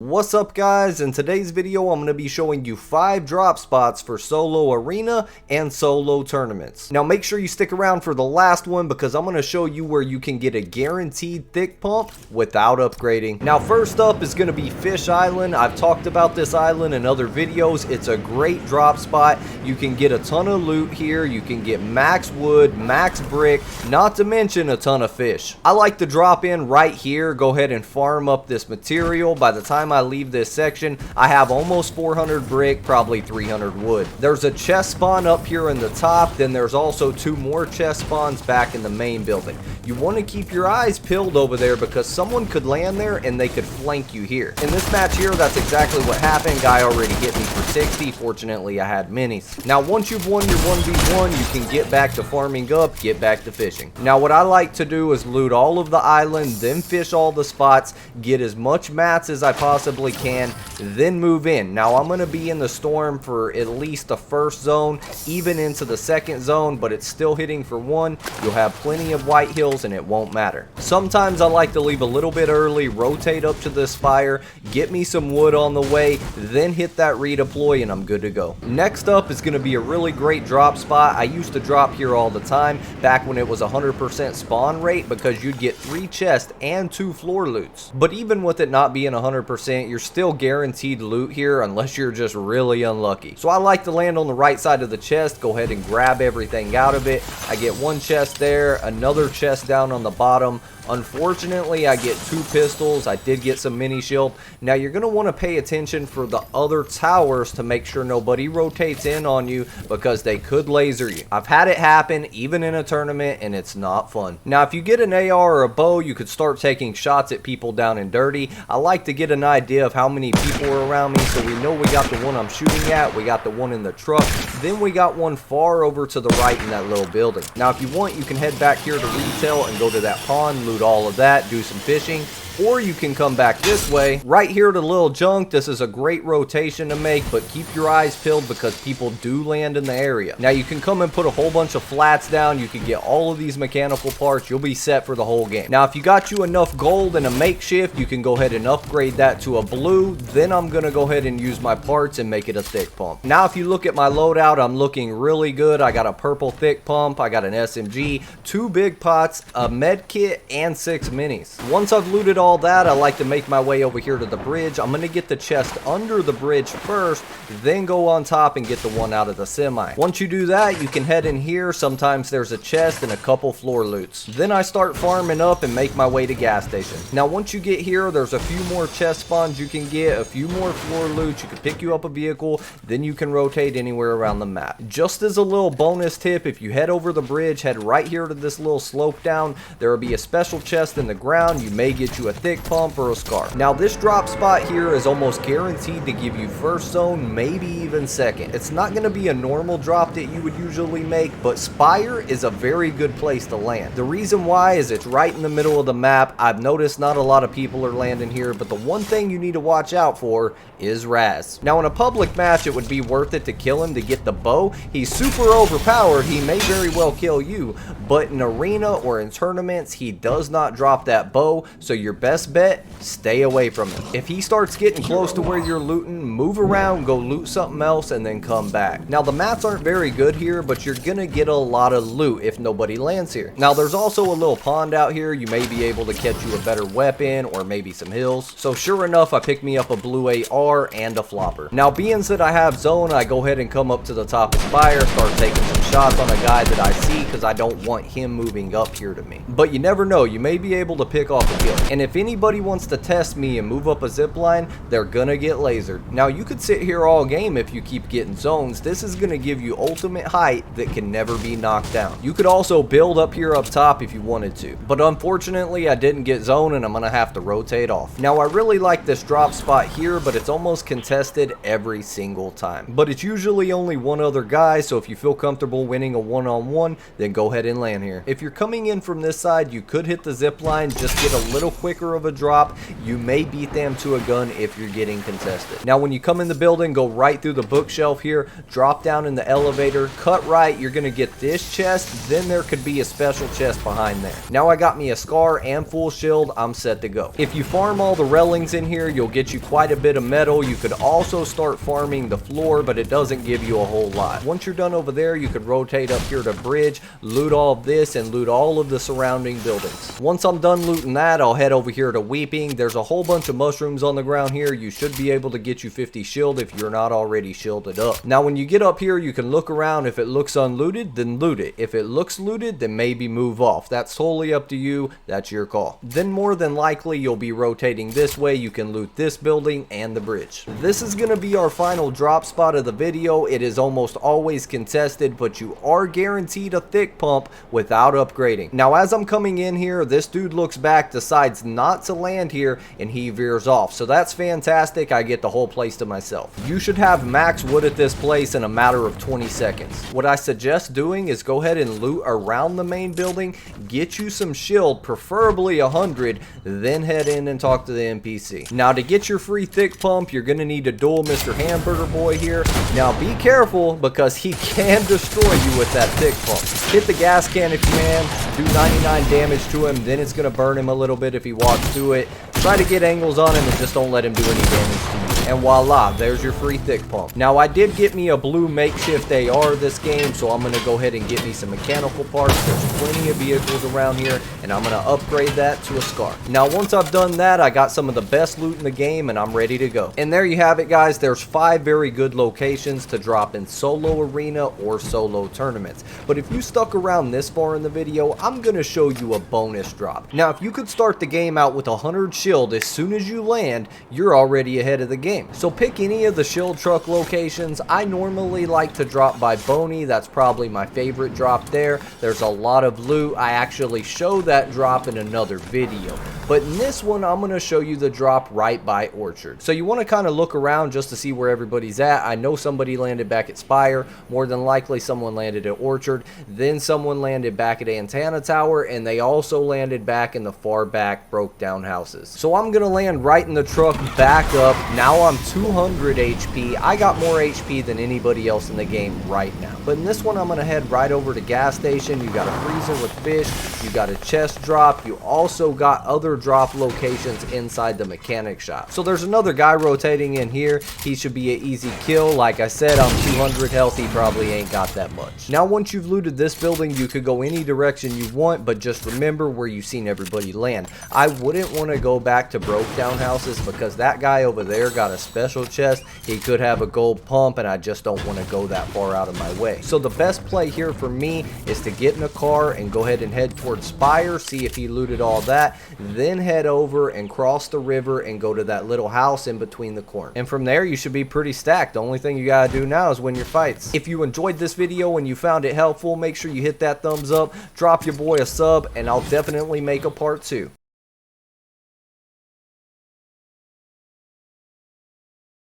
What's up guys, in today's video I'm going to be showing you 5 drop spots for solo arena and solo tournaments. Now make sure you stick around for the last one because I'm going to show you where you can get a guaranteed thick pump without upgrading. Now first up is going to be Fish Island. I've talked about this island in other videos. It's a great drop spot. You can get a ton of loot here. You can get max wood, max brick, not to mention a ton of fish. I like to drop in right here, go ahead and farm up this material. By the time I leave this section, I have almost 400 brick, probably 300 wood. There's a chest spawn up here in the top, then there's also 2 more chest spawns back in the main building. You want to keep your eyes peeled over there because someone could land there and they could flank you here. In this match here, that's exactly what happened. Guy already hit me for 60. Fortunately, I had minis. Now, once you've won your 1v1, you can get back to farming up, get back to fishing. Now, what I like to do is loot all of the island, then fish all the spots, get as much mats as I possibly can, then move in. Now, I'm going to be in the storm for at least the first zone, even into the second zone, but it's still hitting for 1. You'll have plenty of white hills and it won't matter. Sometimes I like to leave a little bit early, rotate up to the Spire, get me some wood on the way, then hit that redeploy and I'm good to go. Next up is going to be a really great drop spot. I used to drop here all the time back when it was 100% spawn rate because you'd get 3 chests and 2 floor loots. But even with it not being 100%, you're still guaranteed loot here unless you're just really unlucky. So I like to land on the right side of the chest, go ahead and grab everything out of it. I get 1 chest there, another chest down on the bottom. Unfortunately, I get 2 pistols. I did get some mini shield. Now, you're going to want to pay attention for the other towers to make sure nobody rotates in on you because they could laser you. I've had it happen even in a tournament and it's not fun. Now, if you get an AR or a bow, you could start taking shots at people down and dirty. I like to get an idea of how many people are around me so we know we got the one I'm shooting at, we got the one in the truck, then we got one far over to the right in that little building. Now, if you want, you can head back here to retail and go to that pond, loot all of that, do some fishing, or you can come back this way, right here to Little Junk. This is a great rotation to make, but keep your eyes peeled because people do land in the area. Now, you can come and put a whole bunch of flats down. You can get all of these mechanical parts. You'll be set for the whole game. Now, if you got you enough gold and a makeshift, you can go ahead and upgrade that to a blue. Then I'm going to go ahead and use my parts and make it a thick pump. Now, if you look at my loadout, I'm looking really good. I got a purple thick pump. I got an SMG, 2 big pots, a med kit, and 6 minis. Once I've looted all that, I like to make my way over here to the bridge. I'm going to get the chest under the bridge first, then go on top and get the one out of the semi. Once you do that, you can head in here. Sometimes there's a chest and a couple floor loots. Then I start farming up and make my way to gas station. Now, once you get here, there's a few more chest spawns you can get, a few more floor loots. You can pick you up a vehicle, then you can rotate anywhere around the map. Just as a little bonus tip, if you head over the bridge, head right here to this little slope down, there will be a special chest in the ground. You may get you a thick pump or a scar. Now, this drop spot here is almost guaranteed to give you first zone, maybe even second. It's not going to be a normal drop that you would usually make, but Spire is a very good place to land. The reason why is it's right in the middle of the map. I've noticed not a lot of people are landing here, but the one thing you need to watch out for is Raz. Now, in a public match, it would be worth it to kill him to get the bow. He's super overpowered. He may very well kill you, but in arena or in tournaments, he does not drop that bow, so your best bet, stay away from him. If he starts getting close to where you're looting, move around, go loot something else, and then come back. Now, the mats aren't very good here, but you're gonna get a lot of loot if nobody lands here. Now, there's also a little pond out here. You may be able to catch you a better weapon or maybe some hills. So sure enough, I picked me up a blue AR and a flopper. Now, being that I have zone, I go ahead and come up to the top of Spire, start taking some shots on a guy that I see because I don't want him moving up here to me. But you never know, you may be able to pick off a kill. And if anybody wants to test me and move up a zip line, they're gonna get lasered. Now, you could sit here all game if you keep getting zones. This is gonna give you ultimate height that can never be knocked down. You could also build up here up top if you wanted to, but unfortunately I didn't get zone and I'm gonna have to rotate off. Now, I really like this drop spot here, but it's almost contested every single time. But it's usually only one other guy, so if you feel comfortable winning a one-on-one, then go ahead and land here. If you're coming in from this side, you could hit the zip line, just get a little quicker of a drop. You may beat them to a gun if you're getting contested. Now when you come in the building, go right through the bookshelf here, drop down in the elevator, cut right, you're gonna get this chest, then there could be a special chest behind there. Now I got me a scar and full shield, I'm set to go. If you farm all the railings in here, you'll get you quite a bit of metal. You could also start farming the floor, but it doesn't give you a whole lot. Once you're done over there, you could rotate up here to bridge, loot all of this, and loot all of the surrounding buildings. Once I'm done looting that, I'll head over here to Weeping. There's a whole bunch of mushrooms on the ground here. You should be able to get you 50 shield if you're not already shielded up. Now when you get up here, you can look around. If it looks unlooted, then loot it. If it looks looted, then maybe move off. That's totally up to you. That's your call. Then more than likely, you'll be rotating this way. You can loot this building and the bridge. This is going to be our final drop spot of the video. It is almost always contested, but you are guaranteed a thick pump without upgrading. Now as I'm coming in here, this dude looks back, decides not to land here, and he veers off. So that's fantastic. I get the whole place to myself. You should have max wood at this place in a matter of 20 seconds. What I suggest doing is go ahead and loot around the main building, get you some shield, preferably 100, then head in and talk to the NPC. Now to get your free thick pump, you're going to need to duel Mr. Hamburger Boy here. Now be careful because he can destroy you with that thick pump. Hit the gas can if you can, do 99 damage to him, then it's going to burn him a little bit if he walks through it. Try to get angles on him and just don't let him do any damage to you. And voila, there's your free thick pump. Now I did get me a blue makeshift AR this game, so I'm going to go ahead and get me some mechanical parts. There's plenty of vehicles around here, and I'm going to upgrade that to a scar. Now once I've done that, I got some of the best loot in the game and I'm ready to go. And there you have it, guys. There's 5 very good locations to drop in solo arena or solo tournaments. But if you stuck around this far in the video, I'm going to show you a bonus drop. Now if you could start the game out with 100 shield as soon as you land, you're already ahead of the game. So pick any of the shield truck locations. I normally like to drop by Boney. That's probably my favorite drop there. There's a lot of loot. I actually show that drop in another video. But in this one, I'm going to show you the drop right by Orchard. So you want to kind of look around just to see where everybody's at. I know somebody landed back at Spire. More than likely someone landed at Orchard. Then someone landed back at Antenna Tower. And they also landed back in the far back broke down houses. So I'm going to land right in the truck, back up. Now I'm 200 HP. I got more HP than anybody else in the game right now. But in this one, I'm going to head right over to gas station. You got a freezer with fish. You got a chest drop. You also got other drop locations inside the mechanic shop. So there's another guy rotating in here. He should be an easy kill. Like I said, I'm 200 health. He probably ain't got that much. Now once you've looted this building, you could go any direction you want, but just remember where you've seen everybody land. I wouldn't want to go back to broke down houses because that guy over there got a special chest. He could have a gold pump, and I just don't want to go that far out of my way. So the best play here for me is to get in a car and go ahead and head towards Spire, see if he looted all that, then head over and cross the river and go to that little house in between the corn. And from there, you should be pretty stacked. The only thing you gotta do now is win your fights. If you enjoyed this video and you found it helpful, make sure you hit that thumbs up, drop your boy a sub, and I'll definitely make a part 2.